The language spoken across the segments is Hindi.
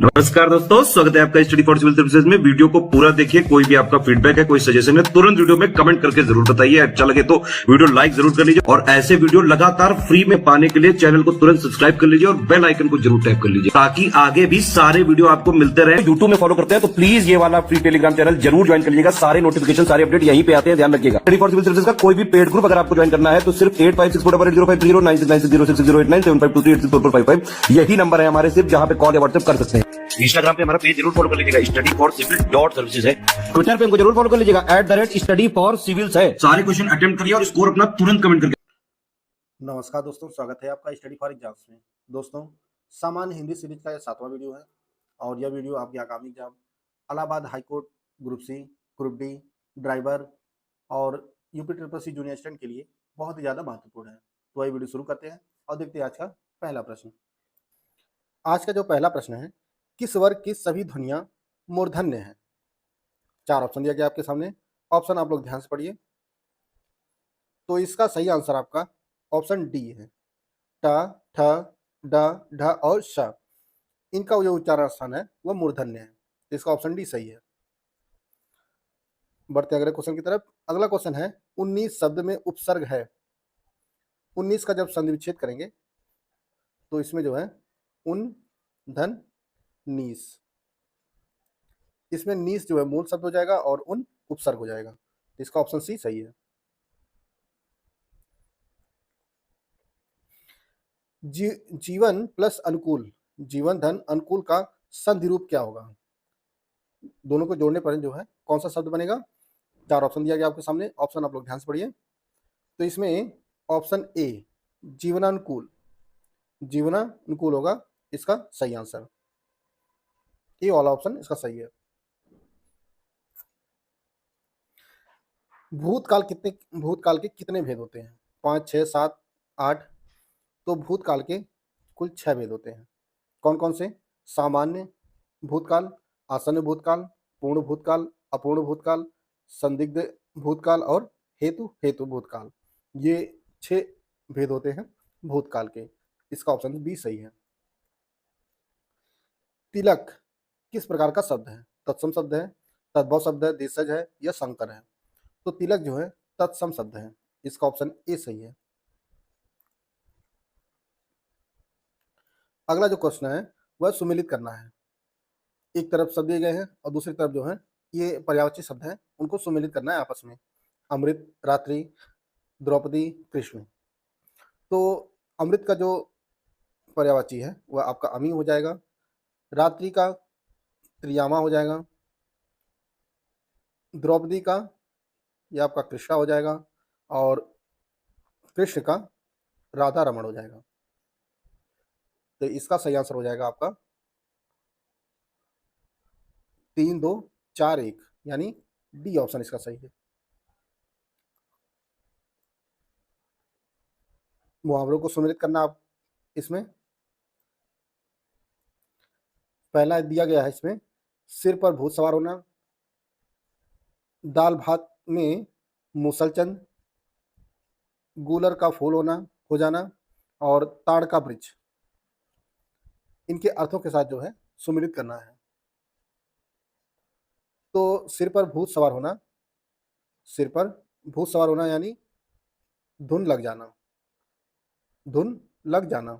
नमस्कार दोस्तों, स्वागत है आपका स्टडी फॉर सिविल सर्विसेज में। वीडियो को पूरा देखिए। कोई भी आपका फीडबैक है, कोई सजेशन है, तुरंत वीडियो में कमेंट करके जरूर बताइए। अच्छा लगे तो वीडियो लाइक जरूर कर लीजिए और ऐसे वीडियो लगातार फ्री में पाने के लिए चैनल को तुरंत सब्सक्राइब कर लीजिए और बेल आइकन को जरूर टैप कर लीजिए ताकि आगे भी सारे वीडियो आपको मिलते रहे। यूट्यूब में फॉलो करते हैं तो प्लीज ये वाला फ्री टेलीग्राम चैनल जरूर ज्वाइन कर लीजिएगा। सारे नोटिफिकेशन, सारे अपडेट यहीं पे आते हैं, ध्यान रखिएगा। स्टडी फॉर सिविल सर्विसेज का कोई भी पेड ग्रुप अगर आपको ज्वाइन करना है तो सिर्फ 8564809690606978644555 यही नंबर है हमारे, सिर्फ जहां पे कॉल या व्हाट्सएप कर सकते हैं। इंस्टाग्राम पे हमारा पेज जरूर फॉलो कर लीजिएगा, स्टडी फॉर सिविल .सर्विसेज है। ट्विटर पे हमको जरूर फॉलो कर लीजिएगा, @स्टडी फॉर सिविल्स है। सारे क्वेश्चन अटेम्प्ट करिए और स्कोर अपना तुरंत कमेंट करके। नमस्कार दोस्तों, स्वागत है आपका स्टडी फॉर एग्जाम्स में। दोस्तों, सामान्य हिंदी सीरीज का यह 7वां वीडियो है और यह वीडियो आपके आगामी exam Allahabad high court group C, group D, driver और UP triple C junior assistant के लिए बहुत ही ज़्यादा महत्वपूर्ण है। तो वही वीडियो शुरू करते हैं और देखते हैं आज का पहला प्रश्न। आज का जो पहला प्रश्न है, किस वर्ग की सभी ध्वनियाँ मूर्धन्य हैं? 4 ऑप्शन दिया गया आपके सामने। ऑप्शन आप लोग ध्यान से पढ़िए। तो इसका सही आंसर आपका ऑप्शन डी है। ट, ठ, ड, ढ और श, इनका जो उच्चारण स्थान है वह मूर्धन्य है। इसका ऑप्शन डी सही है। बढ़ते अगले क्वेश्चन की तरफ। अगला क्वेश्चन है, 19 शब्द में उपसर्ग है। 19 का जब संधि विच्छेद करेंगे तो इसमें जो है उन, धन, नीस, इसमें नीस जो है मूल शब्द हो जाएगा और उन उपसर्ग हो जाएगा। इसका ऑप्शन सी सही है। जीवन प्लस अनुकूल, जीवन धन अनुकूल का संधि रूप क्या होगा? दोनों को जोड़ने पर जो है कौन सा शब्द बनेगा? 4 ऑप्शन दिया गया आपके सामने। ऑप्शन आप लोग ध्यान से पढ़िए। तो इसमें ऑप्शन ए जीवनानुकूल, जीवनानुकूल होगा इसका सही आंसर। ए वाला ऑप्शन इसका सही है। भूतकाल के कितने भेद होते हैं? 5, 6, 7, 8। तो भूतकाल के कुल 6 भेद होते हैं। कौन कौन से? सामान्य भूतकाल, आसन्न भूतकाल, पूर्ण भूतकाल, अपूर्ण भूतकाल, संदिग्ध भूतकाल और हेतु भूतकाल। ये 6 भेद होते हैं भूतकाल के। इसका ऑप्शन बी सही है। तिलक किस प्रकार का शब्द है? तत्सम शब्द है, तद्भव शब्द है, देशज है या संकर है? तो तिलक जो है तत्सम शब्द है। इसका ऑप्शन ए सही है। अगला जो क्वेश्चन है वह सुमेलित करना है। एक तरफ शब्द दिए गए हैं और दूसरी तरफ जो है ये पर्यायवाची शब्द हैं, उनको सुमेलित करना है आपस में। अमृत, रात्रि, द्रौपदी, कृष्ण। तो अमृत का जो पर्यायवाची है वह आपका अमी हो जाएगा, रात्रि का त्रियामा हो जाएगा, द्रौपदी का यह आपका कृष्णा हो जाएगा और कृष्ण का राधा रमण हो जाएगा। तो इसका सही आंसर हो जाएगा आपका 3, 2, 4, 1, यानी डी ऑप्शन इसका सही है। मुहावरों को सुमेलित करना आप इसमें पहला दिया गया है। इसमें सिर पर भूत सवार होना, दाल भात में मुसलचंद, गूलर का फूल हो जाना और ताड़ का वृक्ष। इनके अर्थों के साथ जो है सुमेलित करना है। तो सिर पर भूत सवार होना, सिर पर भूत सवार होना यानी धुन लग जाना, धुन लग जाना।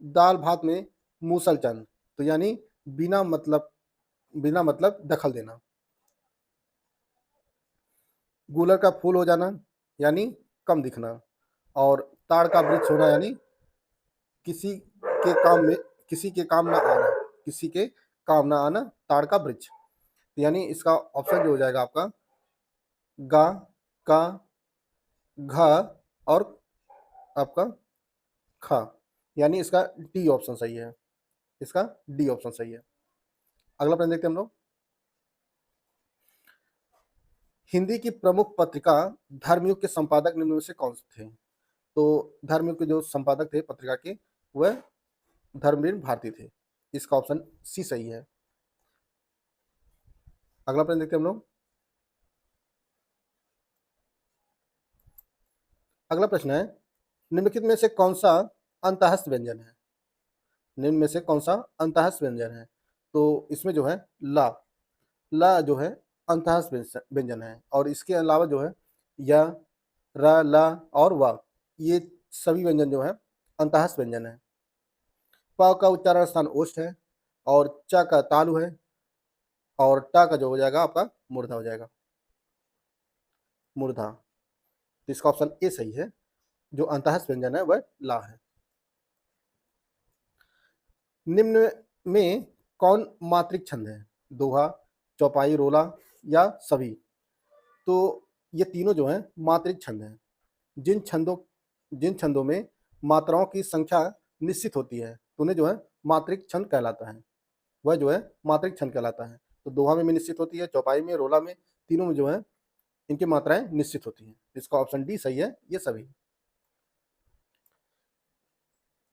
दाल भात में मूसलचंद, तो यानी बिना मतलब दखल देना। गूलर का फूल हो जाना यानी कम दिखना और ताड़ का वृक्ष होना यानी किसी के काम ना आना, किसी के काम ना आना, ताड़ का वृक्ष। यानी इसका ऑप्शन जो हो जाएगा आपका गा, का, घ और आपका ख, यानी इसका डी ऑप्शन सही है। इसका डी ऑप्शन सही है। अगला प्रश्न देखते हैं हम लोग। हिंदी की प्रमुख पत्रिका धर्मयुग के संपादक निम्न में से कौन से थे? तो धर्मयुग के जो संपादक थे पत्रिका के वह धर्मवीर भारती थे। इसका ऑप्शन सी सही है। अगला प्रश्न देखते हैं हम लोग। अगला प्रश्न है, निम्नलिखित में से कौन सा अंतःस्थ व्यंजन है? निम्न में से कौन सा अंतःस्थ व्यंजन है? तो इसमें जो है ला जो है अंतःस्थ व्यंजन है, और इसके अलावा जो है य, र, ल और व, ये सभी व्यंजन जो है अंतःस्थ व्यंजन है। प का उच्चारण स्थान ओष्ठ है, और च का तालु है, और ट का जो हो जाएगा आपका मूर्धा हो जाएगा, मूर्धा। तो इसका ऑप्शन ए सही है, जो अंतःस्थ व्यंजन है वह ला है। निम्न में कौन मात्रिक छंद है? दोहा, चौपाई, रोला या सभी? तो ये तीनों जो हैं मात्रिक छंद हैं। जिन छंदों में मात्राओं की संख्या निश्चित होती है तो उन्हें जो है मात्रिक छंद कहलाता है, वह जो है मात्रिक छंद कहलाता है। तो दोहा में भी निश्चित होती है, चौपाई में, रोला में, तीनों में जो है इनकी मात्राएं निश्चित होती हैं। इसका ऑप्शन डी सही है, ये सभी।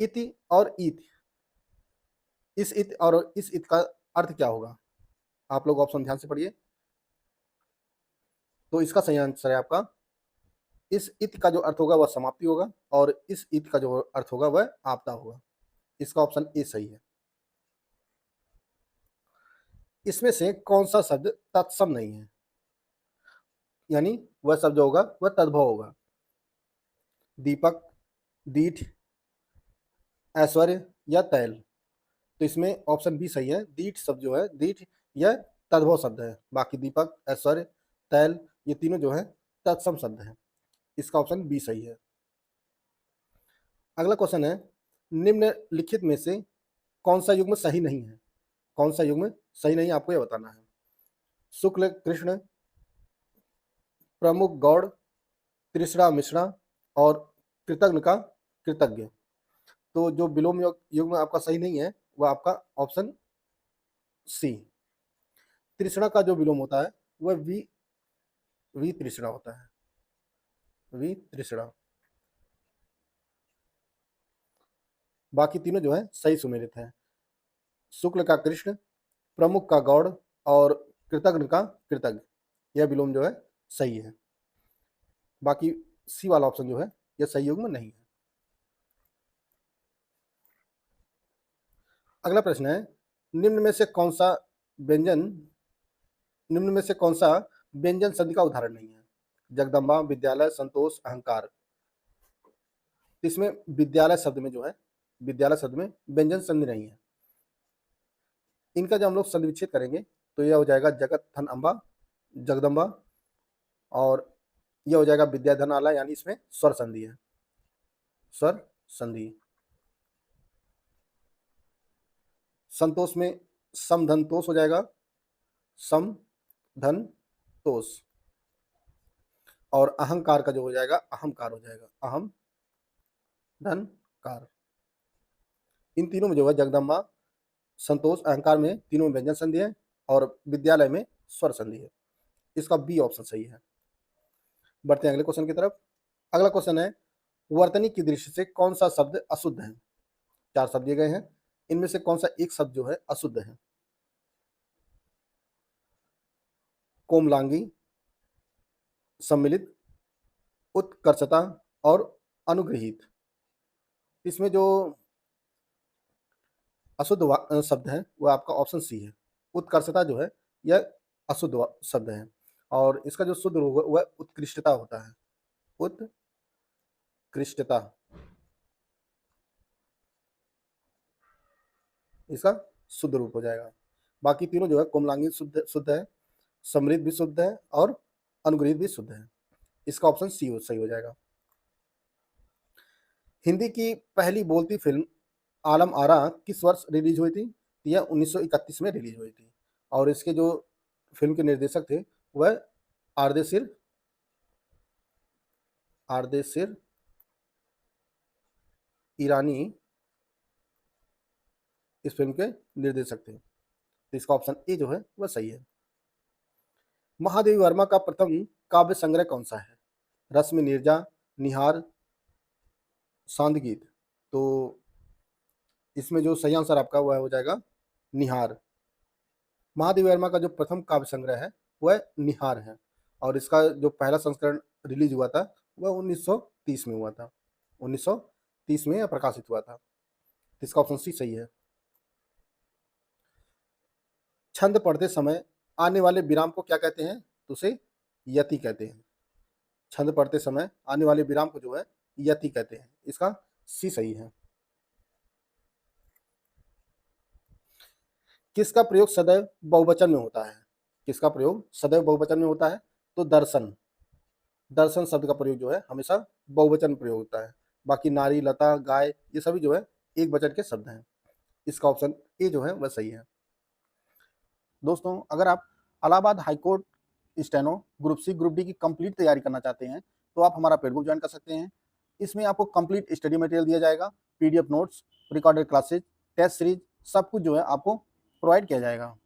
इति और ईत, इस इत और इस इत का अर्थ क्या होगा? आप लोग ऑप्शन ध्यान से पढ़िए। तो इसका सही आंसर है आपका, इस इत का जो अर्थ होगा वह समाप्ति होगा, और इस इत का जो अर्थ होगा वह आपदा होगा। इसका ऑप्शन ए सही है। इसमें से कौन सा शब्द तत्सम नहीं है? यानी वह शब्द जो होगा वह तद्भव होगा। दीपक, दीठ, ऐश्वर्य या तैल? तो इसमें ऑप्शन बी सही है। दीठ शब्द जो है, दीठ यह तद्भव शब्द है। बाकी दीपक, ऐश्वर्य, तैल ये तीनों जो है तत्सम शब्द हैं। इसका ऑप्शन बी सही है। अगला क्वेश्चन है, निम्नलिखित में से कौन सा युग्म सही नहीं है? कौन सा युग्म सही नहीं है आपको यह बताना है। शुक्ल कृष्ण, प्रमुख गौड़, तृष्णा मिश्रा और कृतज्ञ का कृतज्ञ। तो जो विलोम युग्म आपका सही नहीं है वह आपका ऑप्शन सी। तृष्णा का जो विलोम होता है वह वी तृष्णा होता है, वी तृष्णा। बाकी तीनों जो है सही सुमेलित है। शुक्ल का कृष्ण, प्रमुख का गौड़ और कृतज्ञ का कृतज्ञ, यह विलोम जो है सही है। बाकी सी वाला ऑप्शन जो है यह सही युग्म नहीं है। अगला प्रश्न है, निम्न में से कौन सा व्यंजन निम्न में से कौन सा व्यंजन संधि का उदाहरण नहीं है? जगदम्बा, विद्यालय, संतोष, अहंकार। इसमें विद्यालय शब्द में जो है, विद्यालय शब्द में व्यंजन संधि नहीं है। इनका जब हम लोग संधि विच्छेद करेंगे तो यह हो जाएगा जगत धन अम्बा, जगदम्बा, और यह हो जाएगा विद्याधन आला, यानी इसमें स्वर संधि है, स्वर संधि। संतोष में सम धन तोष हो जाएगा, सम धन तोष। और अहंकार का जो हो जाएगा अहमकार हो जाएगा, अहम धन कार। इन तीनों में जो है जगदम्बा, संतोष, अहंकार में तीनों में व्यंजन संधि है, और विद्यालय में स्वर संधि है। इसका बी ऑप्शन सही है। बढ़ते हैं अगले क्वेश्चन की तरफ। अगला क्वेश्चन है, वर्तनी की दृष्टि से कौन सा शब्द अशुद्ध है? 4 शब्द दिए गए हैं, इनमें से कौन सा एक शब्द जो है अशुद्ध है? कोमलांगी, सम्मिलित, उत्कर्षता और अनुग्रहित। इसमें जो अशुद्ध शब्द है वह आपका ऑप्शन सी है। उत्कर्षता जो है यह अशुद्ध शब्द है, और इसका जो शुद्ध रूप है वह उत्कृष्टता होता है, उत्कृष्टता इसका शुद्ध रूप हो जाएगा। बाकी तीनों जो है कोमलांगी शुद्ध है, समृद्ध भी शुद्ध है, और अनुग्रहित भी शुद्ध है। इसका ऑप्शन सी सही हो जाएगा। हिंदी की पहली बोलती फिल्म आलम आरा किस वर्ष रिलीज हुई थी? यह 1931 में रिलीज हुई थी, और इसके जो फिल्म के निर्देशक थे वह आरदेशिर ईरानी इस फिल्म के निर्देशक थे। तो इसका ऑप्शन ए जो है वह सही है। महादेवी वर्मा का प्रथम काव्य संग्रह कौन सा है? रश्मि नीरजा, निहार, सांदगीत। तो इसमें जो सही आंसर आपका वह हो जाएगा निहार। महादेवी वर्मा का जो प्रथम काव्य संग्रह है वह निहार है, और इसका जो पहला संस्करण रिलीज हुआ था वह 1930 में हुआ था, 1930 में यह प्रकाशित हुआ था। इसका ऑप्शन सी सही है। छंद पढ़ते समय आने वाले विराम को क्या कहते हैं? तो उसे यति कहते हैं। छंद पढ़ते समय आने वाले विराम को जो है यति कहते हैं। इसका सी सही है। किसका प्रयोग सदैव बहुवचन में होता है? किसका प्रयोग सदैव बहुवचन में होता है? तो दर्शन। दर्शन शब्द का प्रयोग जो है हमेशा बहुवचन में प्रयोग होता है। बाकी नारी, लता, गाय ये सभी जो है एक वचन के शब्द हैं। इसका ऑप्शन ए जो है वह सही है। दोस्तों, अगर आप Allahabad high court steno group C group D की कंप्लीट तैयारी करना चाहते हैं तो आप हमारा पेड ग्रुप ज्वाइन कर सकते हैं। इसमें आपको कंप्लीट स्टडी मटेरियल दिया जाएगा, PDF notes, recorded classes, test series, सब कुछ जो है आपको प्रोवाइड किया जाएगा।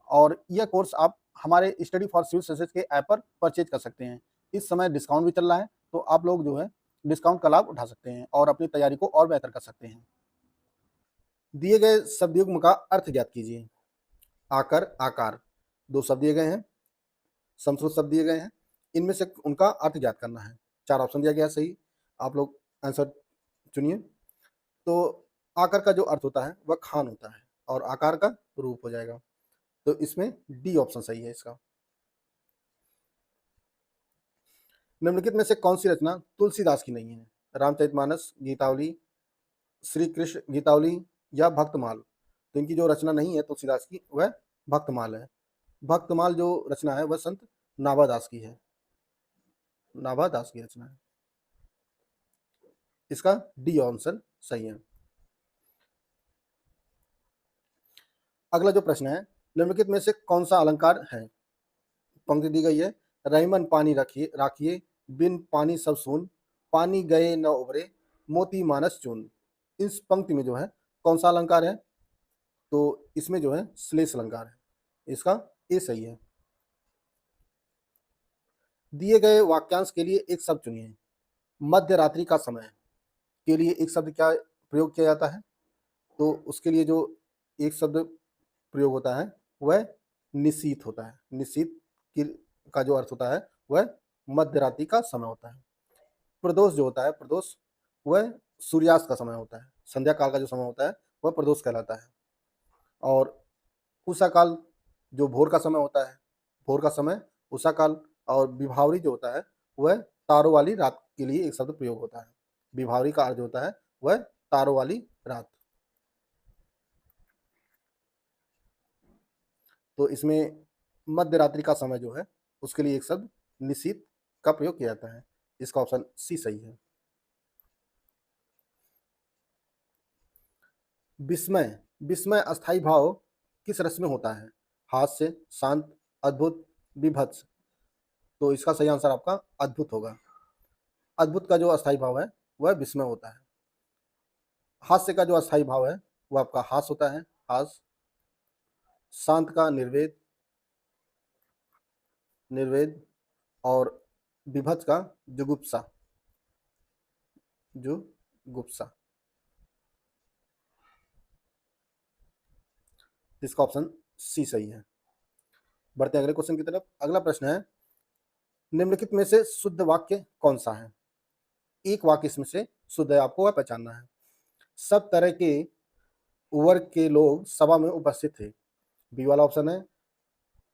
और यह कोर्स आप हमारे स्टडी फॉर सिविल सर्विसेज के ऐप पर परचेज कर सकते हैं। इस समय डिस्काउंट भी चल रहा है, तो आप लोग जो है डिस्काउंट का लाभ उठा सकते हैं और अपनी तैयारी को और बेहतर कर सकते हैं। दिए गए शब्दयुग्म का अर्थ ज्ञात कीजिए। आकर, आकार, दो शब्द दिए गए हैं, संस्कृत शब्द दिए गए हैं, इनमें से उनका अर्थ ज्ञात करना है। 4 ऑप्शन दिया गया है सही, आप लोग आंसर चुनिए। तो आकर का जो अर्थ होता है वह खान होता है और आकार का रूप हो जाएगा। तो इसमें डी ऑप्शन सही है इसका। निम्नलिखित में से कौन सी रचना तुलसीदास की नहीं है? रामचरितमानस, गीतावली, श्री कृष्ण गीतावली या भक्तमाल? तो इनकी जो रचना नहीं है तुलसीदास की वह भक्तमाल है। भक्तमाल जो रचना है वह संत नाभादास की है। नाभादास की रचना है। इसका डी ऑप्शन सही है। अगला जो प्रश्न है, निम्नलिखित में से कौन सा अलंकार है? पंक्ति दी गई है, रहीमन पानी रखिए राखिए, बिन पानी सब सून, पानी गए न उबरे, मोती मानस चून। इस पंक्ति में जो है कौन सा अलंकार है? तो इसमें जो है श्लेष अलंकार है। इसका ए सही है। दिए गए वाक्यांश के लिए एक शब्द चुनिए। मध्य रात्रि का समय के लिए एक शब्द क्या प्रयोग किया जाता है? तो उसके लिए जो एक शब्द प्रयोग होता है वह निशीथ होता है। निशीथ का जो अर्थ होता है वह मध्य रात्रि का समय होता है। प्रदोष जो होता है, प्रदोष वह सूर्यास्त का समय होता है। संध्या काल का जो समय होता है वह प्रदोष कहलाता है। और उषा काल जो भोर का समय होता है, भोर का समय उषा काल। और विभावरी जो होता है वह तारों वाली रात के लिए एक शब्द प्रयोग होता है। विभावरी का अर्थ होता है वह तारों वाली रात। तो इसमें मध्य रात्रि का समय जो है उसके लिए एक शब्द निशीथ का प्रयोग किया जाता है। इसका ऑप्शन सी सही है। विस्मय, विस्मय अस्थाई भाव किस रस में होता है? हास्य, शांत, अद्भुत, विभत्स? तो इसका सही आंसर आपका अद्भुत होगा। अद्भुत का जो अस्थाई भाव है वह विस्मय होता है। हास्य का जो अस्थाई भाव है वह आपका हास होता है, हास। शांत का निर्वेद, निर्वेद। और विभत्स का जुगुप्सा, जुगुप्सा। इसका ऑप्शन सी सही है। बढ़ते हैं अगले क्वेश्चन की तरफ। अगला प्रश्न है, निम्नलिखित में से शुद्ध वाक्य कौन सा है? एक वाक्य इसमें से शुद्ध है, आपको वह पहचानना है। सब तरह के वर्ग के लोग सभा में उपस्थित थे। बी वाला ऑप्शन है,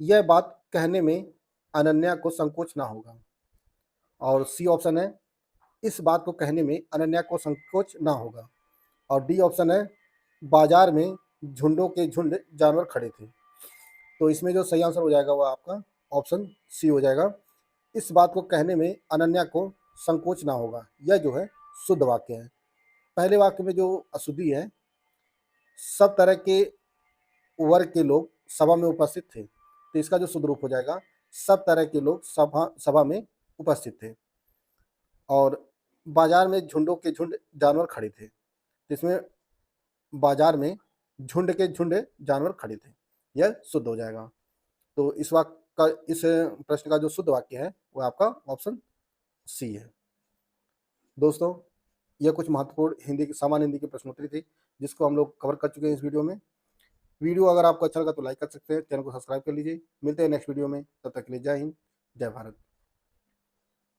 यह बात कहने में अनन्या को संकोच ना होगा। और सी ऑप्शन है, इस बात को कहने में अनन्या को संकोच ना होगा। और डी ऑप्शन है, बाजार में झुंडों के झुंड जानवर खड़े थे। तो इसमें जो सही आंसर हो जाएगा वह आपका ऑप्शन सी हो जाएगा। इस बात को कहने में अनन्या को संकोच ना होगा, यह जो है शुद्ध वाक्य है। पहले वाक्य में जो अशुद्धि है, सब तरह के वर्ग के लोग सभा में उपस्थित थे, तो इसका जो शुद्ध रूप हो जाएगा, सब तरह के लोग सभा में उपस्थित थे। और बाजार में झुंडों के झुंड जानवर खड़े थे, तो इसमें बाजार में झुंड के झुंड जानवर खड़े थे, यह शुद्ध हो जाएगा। तो इस वाक्य का, इस प्रश्न का जो शुद्ध वाक्य है वह आपका ऑप्शन सी है। दोस्तों, यह कुछ महत्वपूर्ण हिंदी की सामान्य हिंदी की प्रश्नोत्तरी थी जिसको हम लोग कवर कर चुके हैं इस वीडियो में। वीडियो अगर आपको अच्छा लगा तो लाइक कर सकते हैं, चैनल को सब्सक्राइब कर लीजिए। मिलते हैं नेक्स्ट वीडियो में, तब तक के लिए जय हिंद, जय भारत।